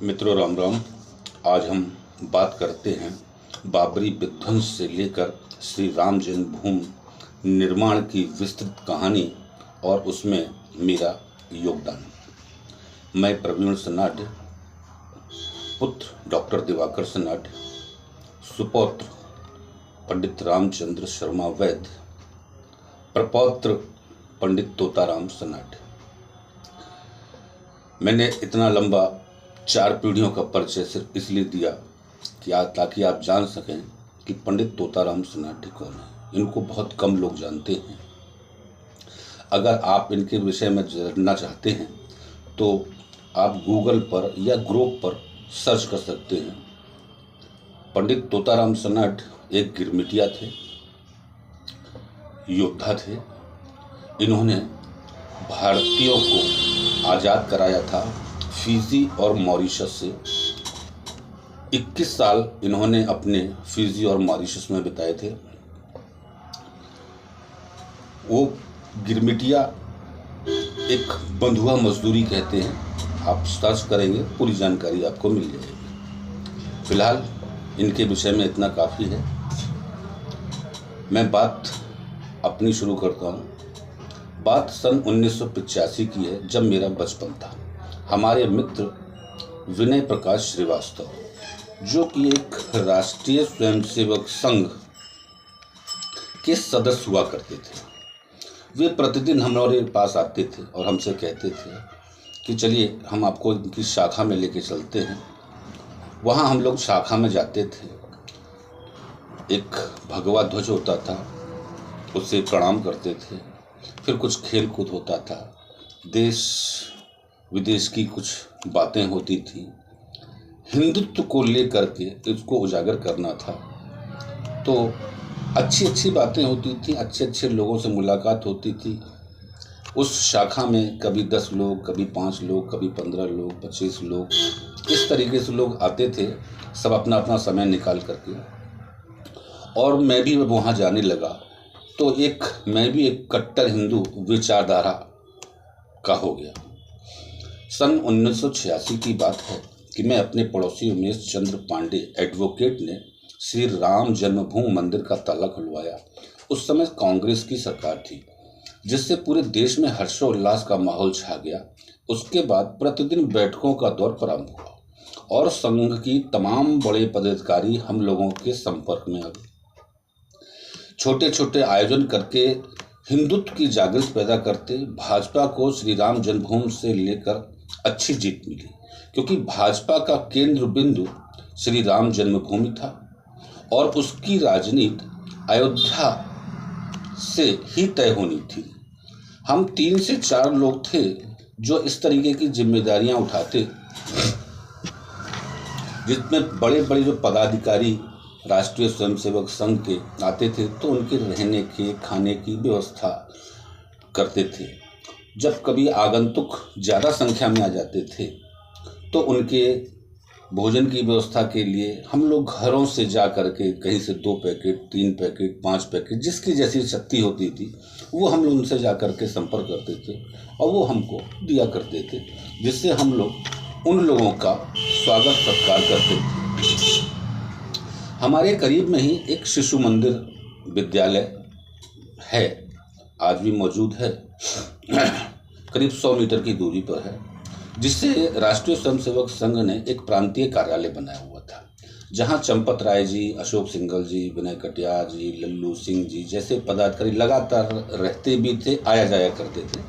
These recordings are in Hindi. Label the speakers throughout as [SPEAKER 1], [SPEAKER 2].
[SPEAKER 1] मित्रों राम राम। आज हम बात करते हैं बाबरी विध्वंस से लेकर श्री राम जन्मभूमि निर्माण की विस्तृत कहानी और उसमें मेरा योगदान। मैं प्रवीण सनाड, पुत्र डॉक्टर दिवाकर सनाड, सुपौत्र पंडित रामचंद्र शर्मा वैद्य, प्रपौत्र पंडित तोताराम सनाड। मैंने इतना लंबा 4 पीढ़ियों का परिचय सिर्फ इसलिए दिया कि ताकि आप जान सकें कि पंडित तोताराम सनाड कौन है। इनको बहुत कम लोग जानते हैं। अगर आप इनके विषय में जानना चाहते हैं तो आप गूगल पर या ग्रुप पर सर्च कर सकते हैं। पंडित तोताराम सनाड एक गिरमिटिया थे, योद्धा थे। इन्होंने भारतीयों को आज़ाद कराया था फिजी और मॉरिशस से। 21 साल इन्होंने अपने फिजी और मॉरिशस में बिताए थे। वो गिरमिटिया एक बंधुआ मजदूरी कहते हैं। आप सर्च करेंगे पूरी जानकारी आपको मिल जाएगी। फिलहाल इनके विषय में इतना काफ़ी है। मैं बात अपनी शुरू करता हूँ। बात सन 1985 की है, जब मेरा बचपन था। हमारे मित्र विनय प्रकाश श्रीवास्तव, जो कि एक राष्ट्रीय स्वयंसेवक संघ के सदस्य हुआ करते थे, वे प्रतिदिन हमारे पास आते थे और हमसे कहते थे कि चलिए हम आपको इनकी शाखा में लेके चलते हैं। वहाँ हम लोग शाखा में जाते थे। एक भगवा ध्वज होता था, उससे प्रणाम करते थे। फिर कुछ खेल कूद होता था, देश विदेश की कुछ बातें होती थी। हिंदुत्व को लेकर के इसको उजागर करना था। तो अच्छी अच्छी बातें होती थी, अच्छे अच्छे लोगों से मुलाकात होती थी। उस शाखा में कभी 10 लोग, कभी 5 लोग, कभी 15 लोग, 25 लोग, इस तरीके से लोग आते थे, सब अपना अपना समय निकाल करके। और मैं भी वहाँ जाने लगा तो मैं भी एक कट्टर हिंदू विचारधारा का हो गया। सन 1986 की बात है कि मैं अपने पड़ोसी उमेश चंद्र पांडे एडवोकेट ने श्री राम जन्मभूमि मंदिर का ताला खुलवाया। उस समय कांग्रेस की सरकार थी, जिससे पूरे देश में हर्षोल्लास का माहौल छा गया। उसके बाद प्रतिदिन बैठकों का दौर प्रारंभ हुआ और संघ की तमाम बड़े पदाधिकारी हम लोगों के संपर्क में आ गए। छोटे छोटे आयोजन करके हिंदुत्व की जागृति पैदा करते भाजपा को श्री राम जन्मभूमि से लेकर अच्छी जीत मिली, क्योंकि भाजपा का केंद्र बिंदु श्री राम जन्मभूमि था और उसकी राजनीति अयोध्या से ही तय होनी थी। हम 3 से 4 लोग थे जो इस तरीके की जिम्मेदारियां उठाते, जिसमें बड़े बड़े जो पदाधिकारी राष्ट्रीय स्वयंसेवक संघ के आते थे तो उनके रहने के खाने की व्यवस्था करते थे। जब कभी आगंतुक ज़्यादा संख्या में आ जाते थे तो उनके भोजन की व्यवस्था के लिए हम लोग घरों से जा कर के कहीं से 2 पैकेट, 3 पैकेट, 5 पैकेट, जिसकी जैसी शक्ति होती थी वो हम लोग उनसे जा कर के संपर्क करते थे और वो हमको दिया करते थे, जिससे हम लोग उन लोगों का स्वागत सत्कार करते थे। हमारे करीब में ही एक शिशु मंदिर विद्यालय है, आज भी मौजूद है, करीब 100 मीटर की दूरी पर है, जिससे राष्ट्रीय स्वयंसेवक संघ ने एक प्रांतीय कार्यालय बनाया हुआ था, जहां चंपत राय जी, अशोक सिंघल जी, विनय कटियार जी, लल्लू सिंह जी जैसे पदाधिकारी लगातार रहते भी थे, आया जाया करते थे।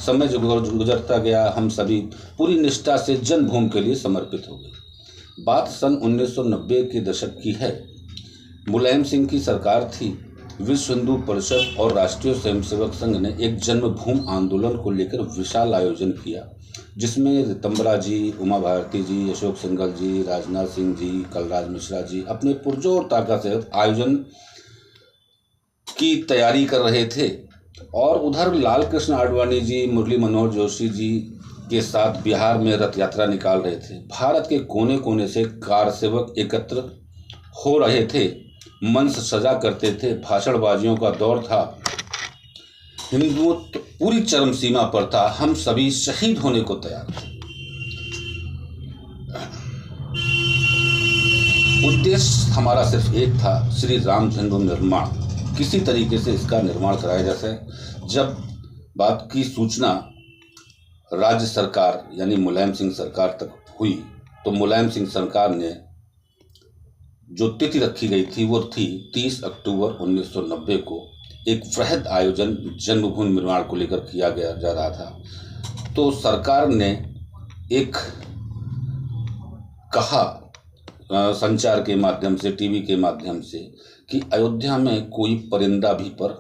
[SPEAKER 1] समय जो गुजरता गया, हम सभी पूरी निष्ठा से जन्मभूमि के लिए समर्पित हो गए। बात सन 1990 के दशक की है। मुलायम सिंह की सरकार थी। विश्व हिंदू परिषद और राष्ट्रीय स्वयंसेवक संघ ने एक जन्मभूमि आंदोलन को लेकर विशाल आयोजन किया, जिसमें रितंबरा जी, उमा भारती जी, अशोक सिंघल जी, राजनाथ सिंह जी, कलराज मिश्रा जी अपने पुरजोर ताकत से आयोजन की तैयारी कर रहे थे। और उधर लाल कृष्ण आडवाणी जी, मुरली मनोहर जोशी जी के साथ बिहार में रथ यात्रा निकाल रहे थे। भारत के कोने कोने से कार सेवक एकत्र हो रहे थे, मंच सजा करते थे, भाषणबाजियों का दौर था। हिंदुत्व पूरी चरम सीमा पर था। हम सभी शहीद होने को तैयार थे। उद्देश्य हमारा सिर्फ एक था, श्री राम जन्म निर्माण, किसी तरीके से इसका निर्माण कराया जा सके। जब बात की सूचना राज्य सरकार यानी मुलायम सिंह सरकार तक हुई तो मुलायम सिंह सरकार ने जो तिथि रखी गई थी वो थी 30 अक्टूबर 1990 को एक वृहद आयोजन जन्मभूमि निर्माण को लेकर किया गया जा रहा था। तो सरकार ने एक कहा संचार के माध्यम से, टीवी के माध्यम से, कि अयोध्या में कोई परिंदा भी पर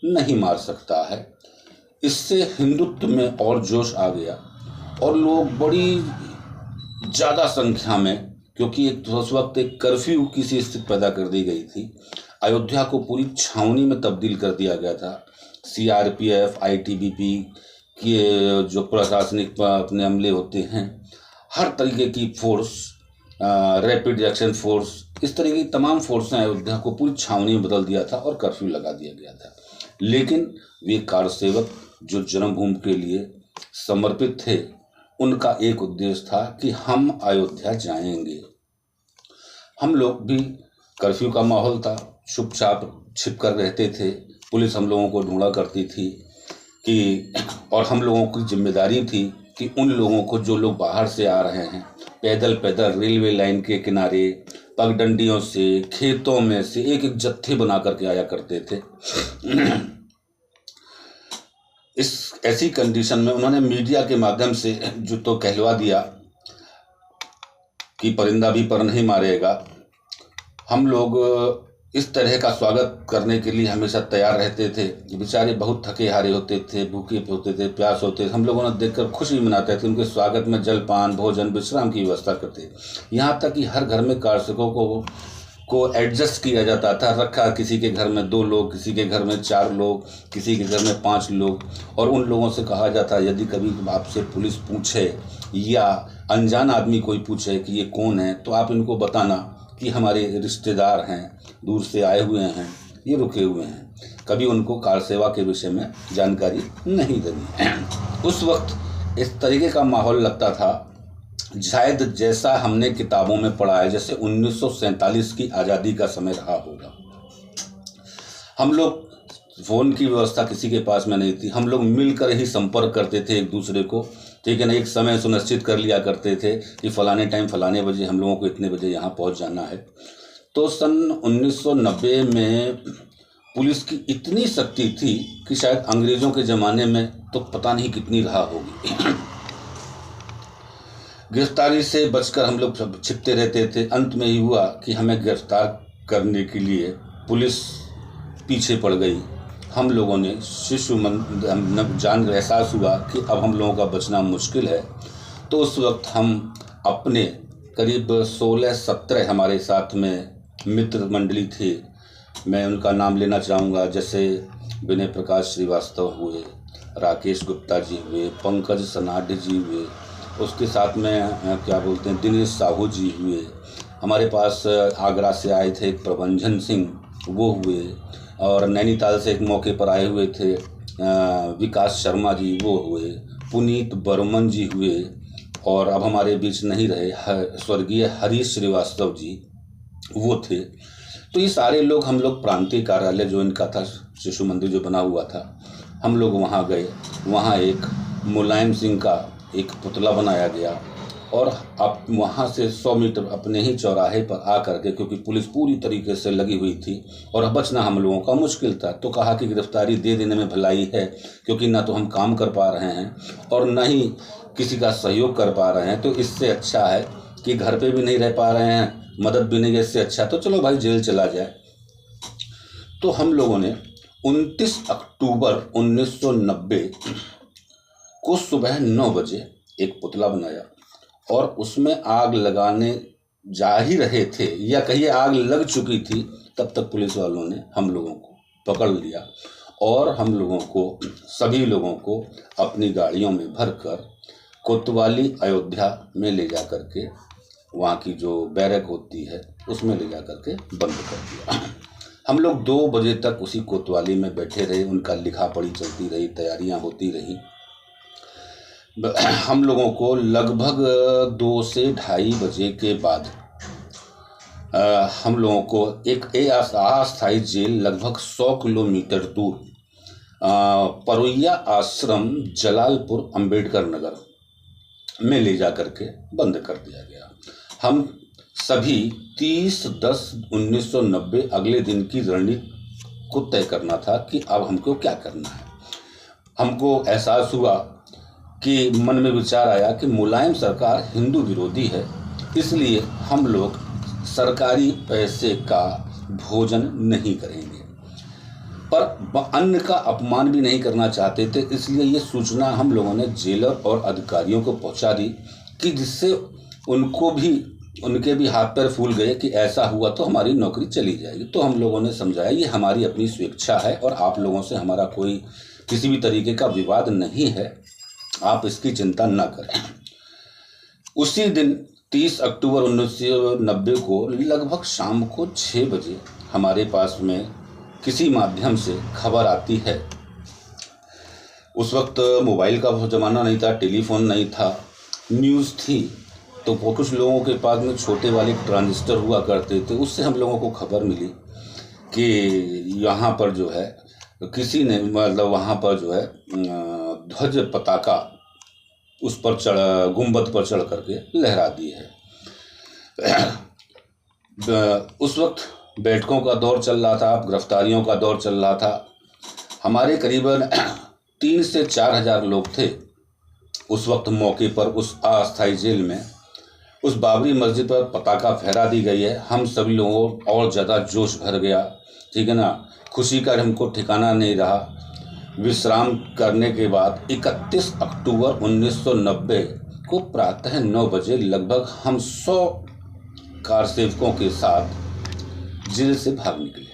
[SPEAKER 1] नहीं मार सकता है। इससे हिंदुत्व में और जोश आ गया और लोग बड़ी ज़्यादा संख्या में, क्योंकि उस वक्त एक कर्फ्यू की सी स्थिति पैदा कर दी गई थी, अयोध्या को पूरी छावनी में तब्दील कर दिया गया था। सीआरपीएफ, आईटीबीपी के जो प्रशासनिक अपने अमले होते हैं, हर तरीके की फोर्स, रैपिड एक्शन फोर्स, इस तरह की तमाम फोर्सें अयोध्या को पूरी छावनी में बदल दिया था और कर्फ्यू लगा दिया गया था। लेकिन वे कारसेवक जो जन्मभूमि के लिए समर्पित थे, उनका एक उद्देश्य था कि हम अयोध्या जाएंगे। हम लोग भी, कर्फ्यू का माहौल था, चुपचाप छिप कर रहते थे। पुलिस हम लोगों को ढूंढा करती थी कि, और हम लोगों की जिम्मेदारी थी कि उन लोगों को, जो लोग बाहर से आ रहे हैं, पैदल पैदल रेलवे लाइन के किनारे, पगडंडियों से, खेतों में से एक एक जत्थे बना करके आया करते थे। इस ऐसी कंडीशन में उन्होंने मीडिया के माध्यम से जो तो कहलवा दिया कि परिंदा भी पर नहीं मारेगा। हम लोग इस तरह का स्वागत करने के लिए हमेशा तैयार रहते थे। बेचारे बहुत थके हारे होते थे, भूखे होते थे, प्यास होते थे। हम लोगों ने देखकर खुशी मनाते थे। उनके स्वागत में जलपान, भोजन, विश्राम की व्यवस्था करते। यहाँ तक कि हर घर में कारसेवकों को एडजस्ट किया जाता था। रखा किसी के घर में 2 लोग, किसी के घर में 4 लोग, किसी के घर में 5 लोग। और उन लोगों से कहा जाता, यदि कभी आपसे पुलिस पूछे या अनजान आदमी कोई पूछे कि ये कौन है, तो आप इनको बताना कि हमारे रिश्तेदार हैं, दूर से आए हुए हैं, ये रुके हुए हैं। कभी उनको कार सेवा के विषय में जानकारी नहीं देनी। उस वक्त इस तरीके का माहौल लगता था शायद जैसा हमने किताबों में पढ़ा है, जैसे 1947 की आज़ादी का समय रहा होगा। हम लोग, फ़ोन की व्यवस्था किसी के पास में नहीं थी। हम लोग मिलकर ही संपर्क करते थे एक दूसरे को, ठीक है ना। एक समय सुनिश्चित कर लिया करते थे कि फलाने टाइम फलाने बजे हम लोगों को इतने बजे यहाँ पहुँच जाना है। तो सन 1990 में पुलिस की इतनी शक्ति थी कि शायद अंग्रेज़ों के ज़माने में तो पता नहीं कितनी रहा होगी। गिरफ्तारी से बचकर हम लोग छिपते रहते थे। अंत में ही हुआ कि हमें गिरफ्तार करने के लिए पुलिस पीछे पड़ गई। हम लोगों ने जान एहसास हुआ कि अब हम लोगों का बचना मुश्किल है। तो उस वक्त हम अपने करीब 16-17 हमारे साथ में मित्र मंडली थे। मैं उनका नाम लेना चाहूँगा, जैसे विनय प्रकाश श्रीवास्तव हुए, राकेश गुप्ता जी हुए, पंकज सनाड जी हुए, उसके साथ में क्या बोलते हैं दिनेश साहू जी हुए। हमारे पास आगरा से आए थे एक प्रभंजन सिंह, वो हुए। और नैनीताल से एक मौके पर आए हुए थे विकास शर्मा जी, वो हुए। पुनीत बर्मन जी हुए। और अब हमारे बीच नहीं रहे स्वर्गीय हरीश श्रीवास्तव जी, वो थे। तो ये सारे लोग, हम लोग प्रांतीय कार्यालय जो इनका था, शिशु मंदिर जो बना हुआ था, हम लोग वहाँ गए। वहाँ एक मुलायम सिंह का एक पुतला बनाया गया और अब वहाँ से 100 मीटर अपने ही चौराहे पर आ करके, क्योंकि पुलिस पूरी तरीके से लगी हुई थी और बचना हम लोगों का मुश्किल था, तो कहा कि गिरफ्तारी दे देने में भलाई है, क्योंकि ना तो हम काम कर पा रहे हैं और ना ही किसी का सहयोग कर पा रहे हैं। तो इससे अच्छा है कि घर पे भी नहीं रह पा रहे हैं, मदद भी नहीं है, इससे अच्छा तो चलो भाई जेल चला जाए। तो हम लोगों ने 29 अक्टूबर 1990 को सुबह 9 बजे एक पुतला बनाया और उसमें आग लगाने जा ही रहे थे, या कहिए आग लग चुकी थी, तब तक पुलिस वालों ने हम लोगों को पकड़ लिया और हम लोगों को, सभी लोगों को अपनी गाड़ियों में भरकर कोतवाली अयोध्या में ले जा करके, वहाँ की जो बैरक होती है उसमें ले जा करके बंद कर दिया। हम लोग 2 बजे तक उसी कोतवाली में बैठे रहे। उनका लिखा पढ़ी चलती रही, तैयारियां होती रही। हम लोगों को लगभग 2 से ढाई बजे के बाद हम लोगों को एक अस्थायी जेल लगभग 100 किलोमीटर दूर परोइया आश्रम जलालपुर अंबेडकर नगर में ले जा करके बंद कर दिया गया। हम सभी 30/10/1990 अगले दिन की रणनीति को तय करना था कि अब हमको क्या करना है। हमको एहसास हुआ कि मन में विचार आया कि मुलायम सरकार हिंदू विरोधी है, इसलिए हम लोग सरकारी पैसे का भोजन नहीं करेंगे, पर अन्न का अपमान भी नहीं करना चाहते थे। इसलिए ये सूचना हम लोगों ने जेलर और अधिकारियों को पहुंचा दी कि जिससे उनके भी हाथ पैर फूल गए कि ऐसा हुआ तो हमारी नौकरी चली जाएगी। तो हम लोगों ने समझाया ये हमारी अपनी स्वेच्छा है और आप लोगों से हमारा कोई किसी भी तरीके का विवाद नहीं है, आप इसकी चिंता न करें। उसी दिन 30 अक्टूबर 1990 को लगभग शाम को 6 बजे हमारे पास में किसी माध्यम से खबर आती है। उस वक्त मोबाइल का ज़माना नहीं था, टेलीफोन नहीं था, न्यूज़ थी, तो कुछ लोगों के पास में छोटे वाले ट्रांजिस्टर हुआ करते थे, उससे हम लोगों को खबर मिली कि यहाँ पर जो है किसी ने मतलब वहाँ पर जो है ध्वज पताका उस पर गुंबद पर चढ़ करके लहरा दी है। उस वक्त बैठकों का दौर चल रहा था, गिरफ्तारियों का दौर चल रहा था। हमारे करीबन 3 से 4 हज़ार लोग थे उस वक्त मौके पर। उस अस्थायी जेल में उस बाबरी मस्जिद पर पताका फहरा दी गई है। हम सभी लोगों को और ज़्यादा जोश भर गया, ठीक है ना। खुशी का हमको ठिकाना नहीं रहा। विश्राम करने के बाद 31 अक्टूबर 1990 को प्रातः 9 बजे लगभग हम 100 कार सेवकों के साथ जेल से भाग निकले।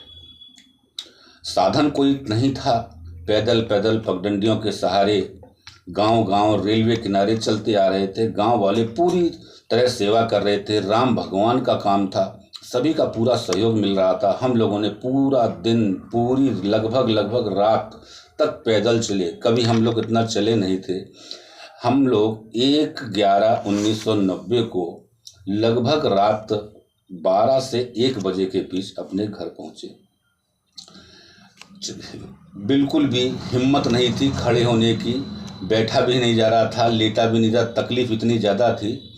[SPEAKER 1] साधन कोई नहीं था, पैदल पैदल पगडंडियों के सहारे गांव-गांव रेलवे किनारे चलते आ रहे थे। गांव वाले पूरी तरह सेवा कर रहे थे, राम भगवान का काम था, सभी का पूरा सहयोग मिल रहा था। हम लोगों ने पूरा दिन पूरी लगभग रात तक पैदल चले। कभी हम लोग इतना चले नहीं थे। हम लोग 1/11/1990 को लगभग रात 12 से 1 बजे के बीच अपने घर पहुंचे। बिल्कुल भी हिम्मत नहीं थी खड़े होने की, बैठा भी नहीं जा रहा था, लेटा भी नहीं था। तकलीफ इतनी ज़्यादा थी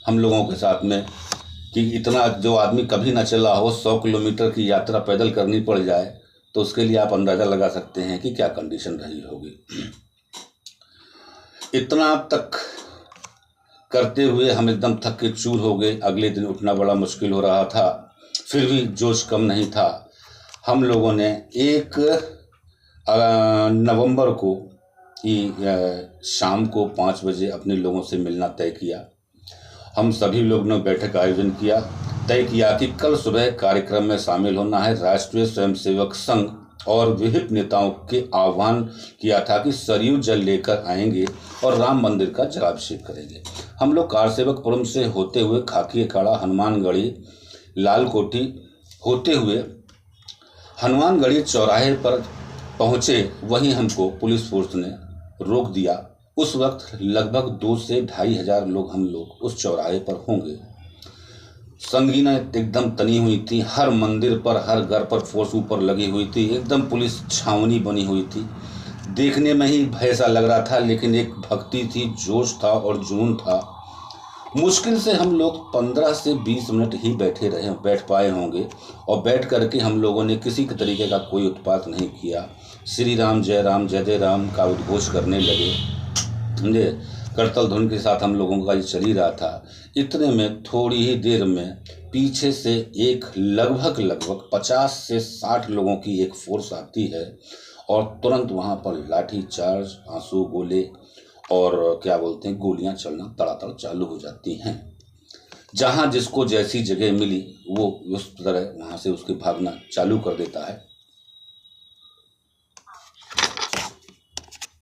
[SPEAKER 1] हम लोगों के साथ में कि इतना जो आदमी कभी ना चला हो, 100 किलोमीटर की यात्रा पैदल करनी पड़ जाए, तो उसके लिए आप अंदाज़ा लगा सकते हैं कि क्या कंडीशन रही होगी। इतना तक करते हुए हम एकदम थक के चूर हो गए। अगले दिन उठना बड़ा मुश्किल हो रहा था, फिर भी जोश कम नहीं था। हम लोगों ने 1 नवंबर को शाम को 5 बजे अपने लोगों से मिलना तय किया। हम सभी लोगों ने बैठक आयोजन किया, तय किया कि कल सुबह कार्यक्रम में शामिल होना है। राष्ट्रीय स्वयंसेवक संघ और विहिप नेताओं के आह्वान किया था कि सरयू जल लेकर आएंगे और राम मंदिर का जलाभिषेक करेंगे। हम लोग कारसेवकपुरम से होते हुए खाकी अखाड़ा, हनुमानगढ़ी, लाल कोठी होते हुए हनुमानगढ़ी चौराहे पर पहुँचे। वहीं हमको पुलिस फोर्स ने रोक दिया। उस वक्त लगभग 2 से 2.5 हज़ार लोग हम लोग उस चौराहे पर होंगे। संगीना एकदम तनी हुई थी, हर मंदिर पर हर घर पर फोर्स ऊपर लगी हुई थी, एकदम पुलिस छावनी बनी हुई थी। देखने में ही भय सा लग रहा था, लेकिन एक भक्ति थी, जोश था और जुनून था। मुश्किल से हम लोग 15 से 20 मिनट ही बैठ पाए होंगे और बैठ करके हम लोगों ने किसी के तरीके का कोई उत्पात नहीं किया। श्री राम जय जय राम का उद्घोष करने लगे, समझे। करतल धुन के साथ हम लोगों का ये चल ही रहा था। इतने में थोड़ी ही देर में पीछे से एक लगभग 50 से 60 लोगों की एक फोर्स आती है और तुरंत वहाँ पर लाठी चार्ज, आंसू गोले और क्या बोलते हैं गोलियां चलना तड़ातड़ चालू हो जाती हैं। जहाँ जिसको जैसी जगह मिली वो उस तरह वहाँ से उसके भागना चालू कर देता है।